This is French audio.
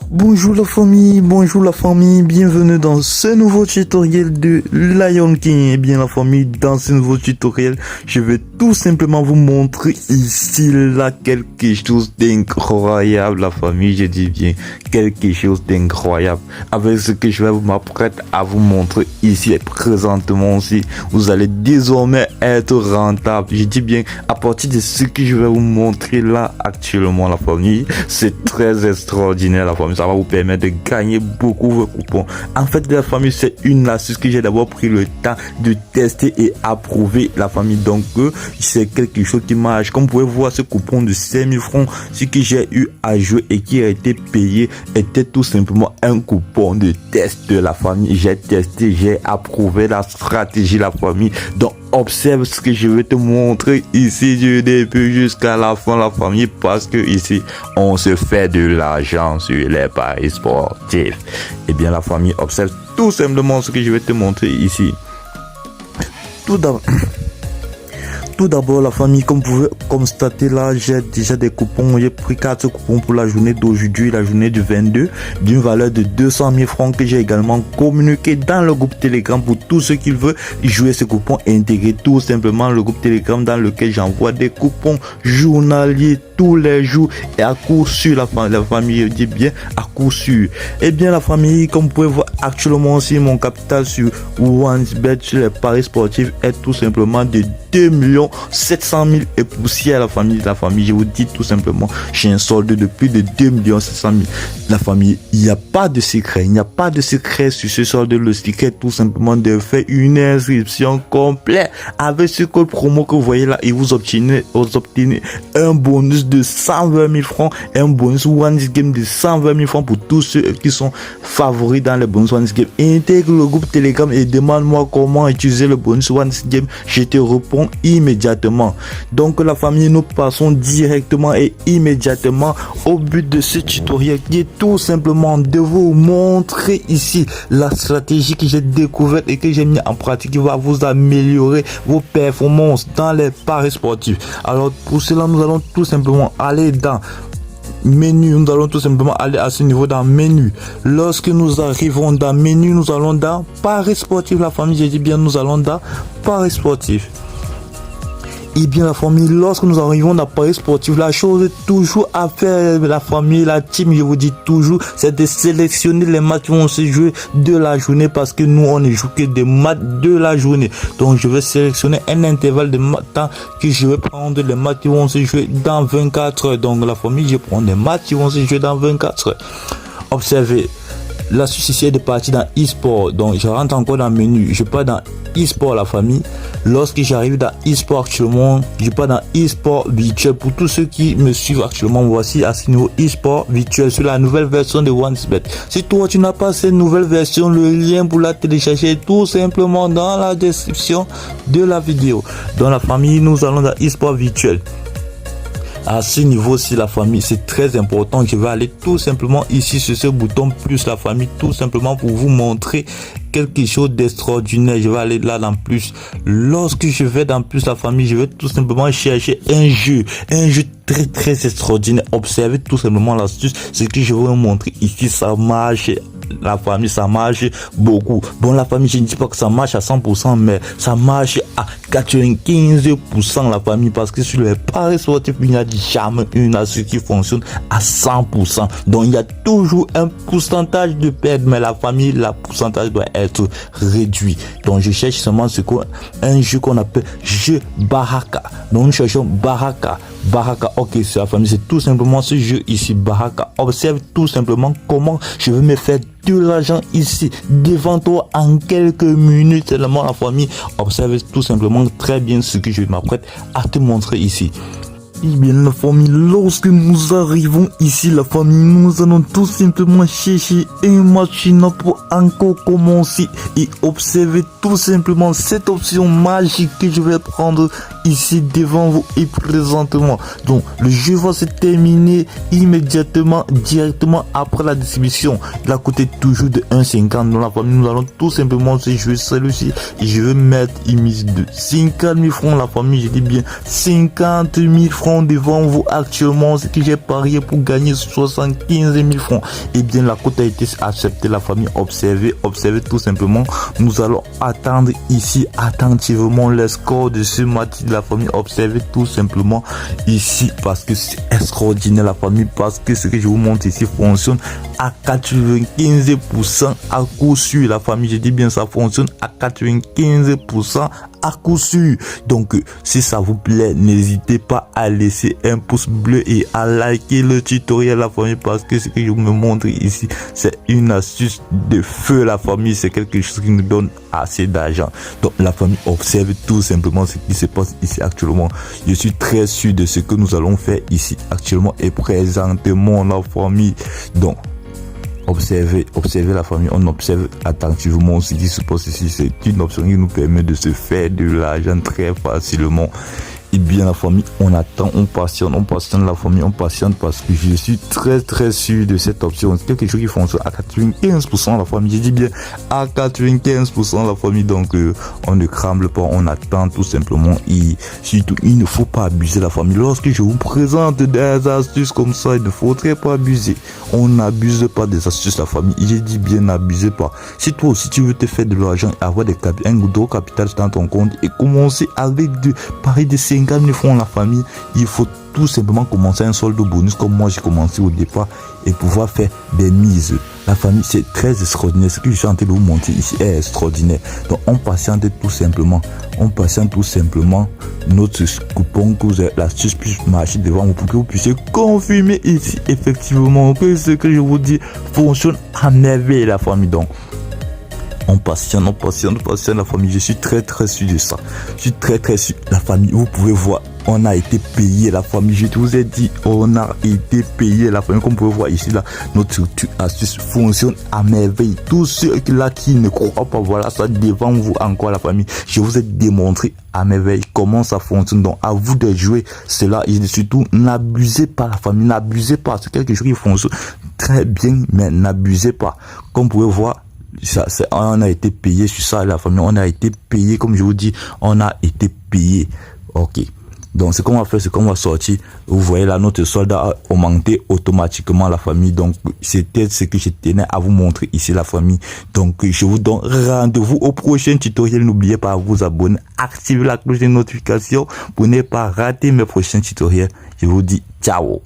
Bonjour la famille, bienvenue dans ce nouveau tutoriel de Lion King. Et bien la famille, dans ce nouveau tutoriel, je vais tout simplement vous montrer ici là quelque chose d'incroyable la famille, je dis bien quelque chose d'incroyable. Avec ce que je vais m'apprêter à vous montrer ici présentement aussi, vous allez désormais être rentable. Je dis bien à partir de ce que je vais vous montrer là actuellement la famille, c'est très extraordinaire la famille. Ça va vous permettre de gagner beaucoup vos coupons. En fait, la famille, c'est une astuce que j'ai d'abord pris le temps de tester et approuver la famille. Donc, c'est quelque chose qui marche. Comme vous pouvez voir, ce coupon de 5000 francs, ce que j'ai eu à jouer et qui a été payé était tout simplement un coupon de test de la famille. J'ai testé, j'ai approuvé la stratégie la famille. Donc, observe ce que je vais te montrer ici du début jusqu'à la fin la famille, parce que ici on se fait de l'argent sur les paris sportifs. Et bien la famille, observe tout simplement ce que je vais te montrer ici. Tout d'abord la famille, comme vous pouvez constater là, j'ai déjà des coupons. J'ai pris 4 coupons pour la journée d'aujourd'hui, la journée du 22, d'une valeur de 200 000 francs que j'ai également communiqué dans le groupe Telegram pour tous ceux qui veulent jouer ce coupon et intégrer tout simplement le groupe Telegram dans lequel j'envoie des coupons journaliers tous les jours et à coup sûr la famille, je dis bien à coup sûr. Et bien la famille, comme vous pouvez voir actuellement aussi, mon capital sur OneBet sur les paris sportifs est tout simplement de 2 700 000 et poussière la famille. Je vous dis tout simplement, j'ai un solde de plus de 2 700 000. La famille, il n'y a pas de secret, sur ce solde. Le secret tout simplement de faire une inscription complète avec ce code promo que vous voyez là et vous obtenez un bonus de 120 000 francs, un bonus One Game de 120 000 francs pour tous ceux qui sont favoris dans le bonus One Game. Intègre le groupe Telegram et demande-moi comment utiliser le bonus One Game. Je te réponds immédiatement. Donc la famille, nous passons directement et immédiatement au but de ce tutoriel, qui est tout simplement de vous montrer ici la stratégie que j'ai découverte et que j'ai mis en pratique, qui va vous améliorer vos performances dans les paris sportifs. Alors pour cela, nous allons tout simplement aller dans menu, nous allons tout simplement aller à ce niveau dans menu. Lorsque nous arrivons dans menu, nous allons dans paris sportif la famille, je dis bien nous allons dans paris sportif. Et bien la famille, lorsque nous arrivons dans paris sportif, la chose toujours à faire la famille, la team, je vous dis toujours, c'est de sélectionner les matchs qui vont se jouer de la journée, parce que nous on ne joue que des matchs de la journée. Donc je vais sélectionner un intervalle de temps que je vais prendre les matchs qui vont se jouer dans 24 heures. Donc la famille, je prends des matchs qui vont se jouer dans 24 heures. Observez. L'astuce ici est de partir dans e-sport. Donc je rentre encore dans le menu, je pars dans e-sport la famille. Lorsque j'arrive dans e-sport actuellement, je pars dans e-sport virtuel. Pour tous ceux qui me suivent actuellement, voici à ce niveau e-sport virtuel sur la nouvelle version de OneBet. Si toi tu n'as pas cette nouvelle version, le lien pour la télécharger est tout simplement dans la description de la vidéo. Dans la famille, nous allons dans e-sport virtuel. À ce niveau-ci la famille, c'est très important. Je vais aller tout simplement ici sur ce bouton plus la famille, tout simplement pour vous montrer quelque chose d'extraordinaire. Je vais aller là dans plus. Lorsque je vais dans plus la famille, je vais tout simplement chercher un jeu très extraordinaire. Observez tout simplement l'astuce, ce que je vais vous montrer ici, ça marche. La famille, ça marche beaucoup. Bon la famille, je ne dis pas que ça marche à 100%, mais ça marche à 95% la famille, parce que sur les paris sportifs, il n'y a jamais une astuce qui fonctionne à 100%. Donc il y a toujours un pourcentage de perte, mais la famille, le pourcentage doit être réduit. Donc je cherche seulement un jeu qu'on appelle jeu Baraka. Donc nous cherchons Baraka. Ok, c'est la famille, c'est tout simplement ce jeu ici, Baraka. Observe tout simplement comment je vais me faire de l'argent ici devant toi en quelques minutes seulement la famille. Observe tout simplement très bien ce que je m'apprête à te montrer ici. Et bien la famille, lorsque nous arrivons ici la famille, nous allons tout simplement chercher un match pour encore commencer et observer tout simplement cette option magique que je vais prendre ici devant vous et présentement. Donc le jeu va se terminer immédiatement, directement après la distribution. Il a coûté toujours de 1,50 dans la famille. Nous allons tout simplement se jouer celui-ci et je vais mettre une mise de 50 000 francs la famille. Je dis bien 50 000 francs devant vous actuellement, ce que j'ai parié pour gagner 75 000 francs. Et bien la cote a été acceptée la famille. Observez tout simplement. Nous allons attendre ici attentivement le score de ce match de la famille. Observez tout simplement ici parce que c'est extraordinaire la famille, parce que ce que je vous montre ici fonctionne à 95% à coup sûr la famille. Je dis bien ça fonctionne à 95% à coup sûr. Donc si ça vous plaît, n'hésitez pas à laisser un pouce bleu et à liker le tutoriel la famille, parce que ce que je vous montre ici c'est une astuce de feu la famille. C'est quelque chose qui nous donne assez d'argent. Donc la famille, observe tout simplement ce qui se passe ici actuellement. Je suis très sûr de ce que nous allons faire ici actuellement et présentement la famille. Donc observez la famille, on observe attentivement ce qui se passe ici. C'est une option qui nous permet de se faire de l'argent très facilement. Et bien la famille, on attend, on patiente la famille, on patiente parce que je suis très sûr de cette option. C'est quelque chose qui fonctionne à 95% la famille. Je dis bien à 95% la famille. Donc on ne crame pas, on attend tout simplement. Et surtout, il ne faut pas abuser la famille. Lorsque je vous présente des astuces comme ça, il ne faudrait pas abuser. On n'abuse pas des astuces la famille. Je dis bien n'abusez pas. Si toi aussi tu veux te faire de l'argent, avoir un gros capital dans ton compte et commencer avec pareil de 50 000 francs la famille, il faut tout simplement commencer un solde bonus comme moi j'ai commencé au départ et pouvoir faire des mises. La famille, c'est très extraordinaire. Ce que je suis en train de vous montrer ici est extraordinaire. Donc on patiente tout simplement. Notre coupon que vous avez l'astuce plus marché devant vous pour que vous puissiez confirmer ici effectivement que ce que je vous dis fonctionne à merveille la famille. Donc on patiente la famille. Je suis très sûr de ça. Je suis très sûr. La famille, vous pouvez voir, on a été payé la famille. Je vous ai dit, on a été payé la famille. Comme vous pouvez voir ici, là, notre astuce fonctionne à merveille. Tous ceux là qui ne croient pas, voilà ça devant vous encore la famille. Je vous ai démontré à merveille comment ça fonctionne. Donc à vous de jouer cela et surtout n'abusez pas la famille. N'abusez pas. C'est quelque chose qui fonctionne très bien, mais n'abusez pas. Comme vous pouvez voir, on a été payé sur ça la famille, on a été payé, comme je vous dis, on a été payé. Ok, donc ce qu'on va faire, c'est qu'on va sortir. Vous voyez là, notre solde a augmenté automatiquement la famille. Donc c'était ce que je tenais à vous montrer ici la famille. Donc je vous donne rendez-vous au prochain tutoriel. N'oubliez pas à vous abonner, activer la cloche de notification pour ne pas rater mes prochains tutoriels. Je vous dis ciao.